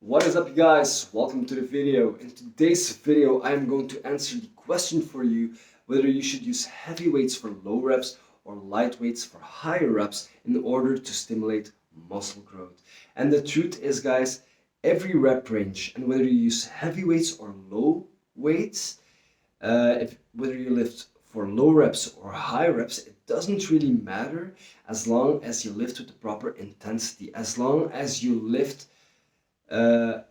What is up, you guys? Welcome to the video. In today's video, I am going to answer the question for you whether you should use heavy weights for low reps or light weights for higher reps in order to stimulate muscle growth. And the truth is, guys, every rep range, and whether you use heavy weights or low weights, whether you lift for low reps or high reps, it doesn't really matter as long as you lift with the proper intensity, as long as you lift uh,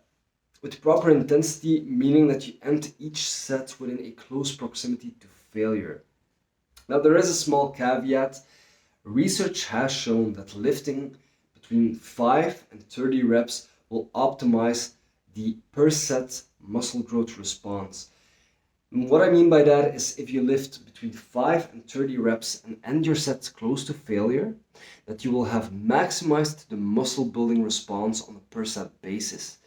with proper intensity, meaning that you end each set within a close proximity to failure. Now, there is a small caveat. Research has shown that lifting between 5 and 30 reps will optimize the per set muscle growth response. And what I mean by that is if you lift between 5 and 30 reps and end your sets close to failure, that you will have maximized the muscle building response on a per set basis.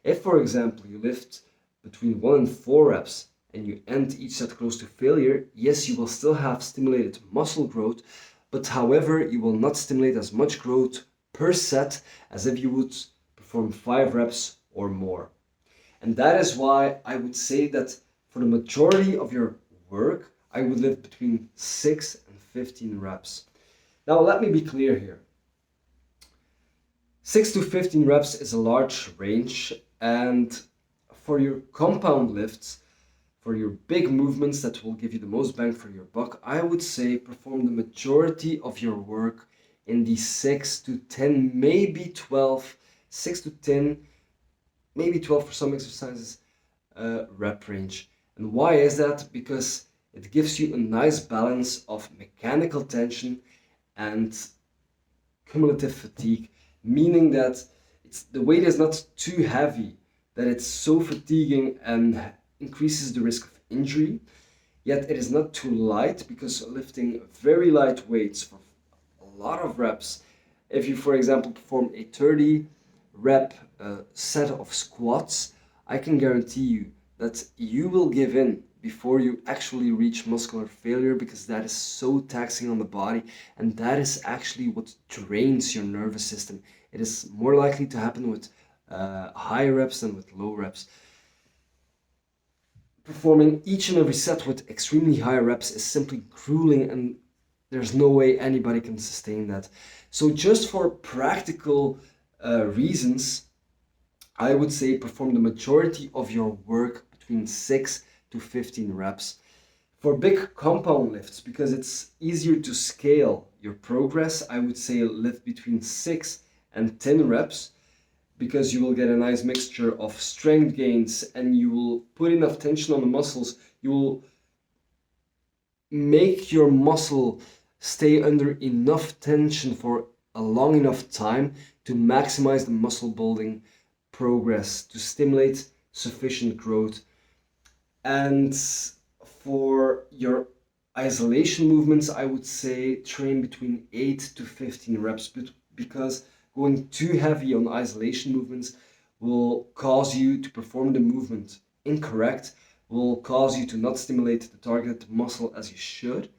If, for example, you lift between 1 and 4 reps and you end each set close to failure, yes, you will still have stimulated muscle growth, but however, you will not stimulate as much growth per set as if you would perform 5 reps or more. And that is why I would say that for the majority of your work, I would lift between 6 and 15 reps. Now, let me be clear here. 6 to 15 reps is a large range, and for your compound lifts, for your big movements that will give you the most bang for your buck, I would say perform the majority of your work in the 6 to 10, maybe 12, 6 to 10, maybe 12 for some exercises, rep range. And why is that? Because it gives you a nice balance of mechanical tension and cumulative fatigue, meaning that the weight is not too heavy that it's so fatiguing and increases the risk of injury, yet it is not too light, because lifting very light weights for a lot of reps, if you, for example, perform a 30 rep set of squats, I can guarantee you that you will give in before you actually reach muscular failure, because that is so taxing on the body, and that is actually what drains your nervous system. It is more likely to happen with high reps than with low reps. Performing each and every set with extremely high reps is simply grueling, and there's no way anybody can sustain that. So just for practical reasons, I would say perform the majority of your work between 6 to 15 reps. For big compound lifts, because it's easier to scale your progress, I would say lift between 6 and 10 reps, because you will get a nice mixture of strength gains and you will put enough tension on the muscles. You will make your muscle stay under enough tension for a long enough time to maximize the muscle building progress, to stimulate sufficient growth. And for your isolation movements, I would say train between 8 to 15 reps, because going too heavy on isolation movements will cause you to perform the movement incorrect, will cause you to not stimulate the targeted muscle as you should.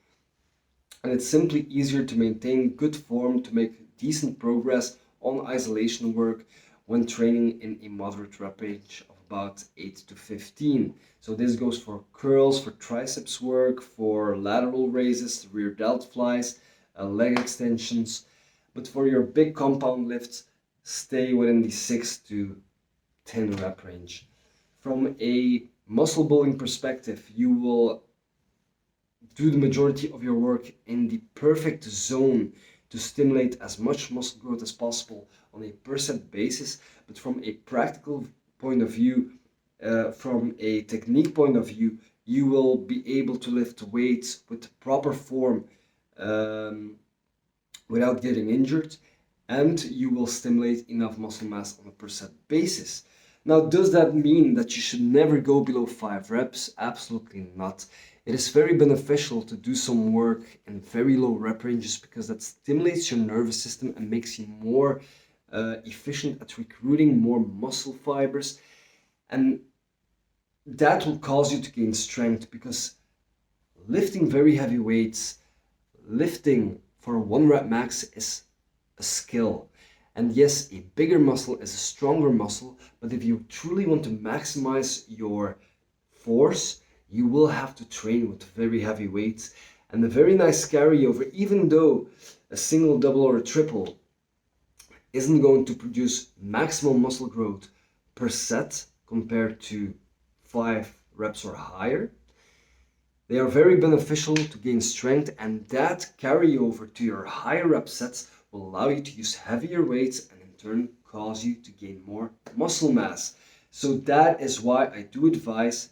And it's simply easier to maintain good form, to make decent progress on isolation work when training in a moderate rep range of about 8 to 15. So this goes for curls, for triceps work, for lateral raises, rear delt flies, leg extensions. But for your big compound lifts, stay within the 6 to 10 rep range. From a muscle building perspective, you will do the majority of your work in the perfect zone to stimulate as much muscle growth as possible on a per set basis. But from a practical point of view, from a technique point of view, you will be able to lift weights with the proper form without getting injured, and you will stimulate enough muscle mass on a per set basis. Now, does that mean that you should never go below 5 reps? Absolutely not. It is very beneficial to do some work in very low rep ranges, because that stimulates your nervous system and makes you more efficient at recruiting more muscle fibers, and that will cause you to gain strength, because lifting very heavy weights, lifting for 1 rep max is a skill. And yes, a bigger muscle is a stronger muscle, but if you truly want to maximize your force, you will have to train with very heavy weights. And the very nice carryover, even though a single, double, or a triple isn't going to produce maximum muscle growth per set compared to 5 reps or higher, they are very beneficial to gain strength, and that carryover to your higher rep sets will allow you to use heavier weights and in turn cause you to gain more muscle mass. So that is why I do advise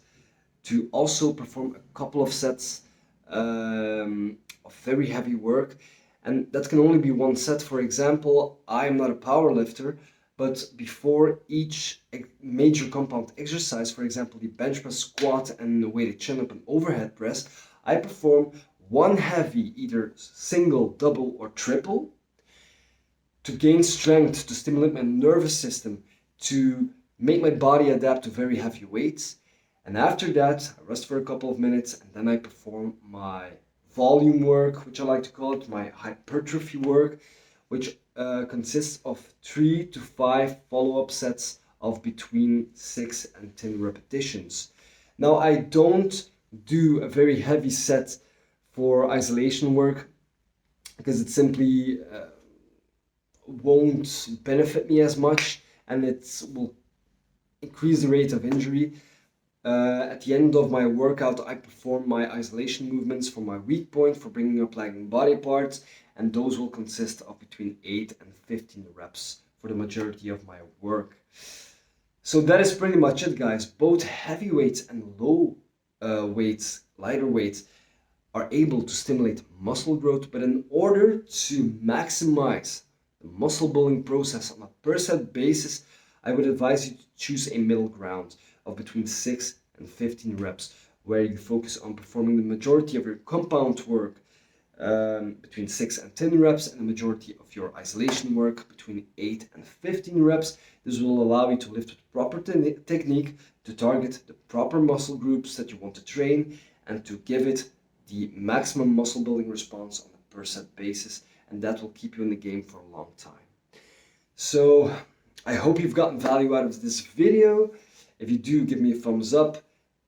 to also perform a couple of sets of very heavy work, and that can only be one set. For example, I am not a power lifter, but before each major compound exercise, for example the bench press, squat, and the weighted chin up and overhead press, I perform one heavy, either single, double, or triple, to gain strength, to stimulate my nervous system, to make my body adapt to very heavy weights. And after that, I rest for a couple of minutes, and then I perform my volume work, which I like to call it, my hypertrophy work, which consists of 3 to 5 follow-up sets of between 6 and 10 repetitions. Now, I don't do a very heavy set for isolation work because it simply won't benefit me as much, and it will increase the rate of injury. At the end of my workout, I perform my isolation movements for my weak point, for bringing up lagging body parts, and those will consist of between 8 and 15 reps for the majority of my work. So that is pretty much it, guys. Both heavy weights and low weights, lighter weights, are able to stimulate muscle growth, but in order to maximize the muscle building process on a per set basis, I would advise you to choose a middle ground of between 6 and 15 reps, where you focus on performing the majority of your compound work between 6 and 10 reps, and the majority of your isolation work between 8 and 15 reps. This will allow you to lift with proper technique, to target the proper muscle groups that you want to train, and to give it the maximum muscle building response on a per set basis, and that will keep you in the game for a long time. So I hope you've gotten value out of this video. If you do, give me a thumbs up,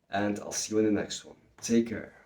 and I'll see you in the next one. Take care.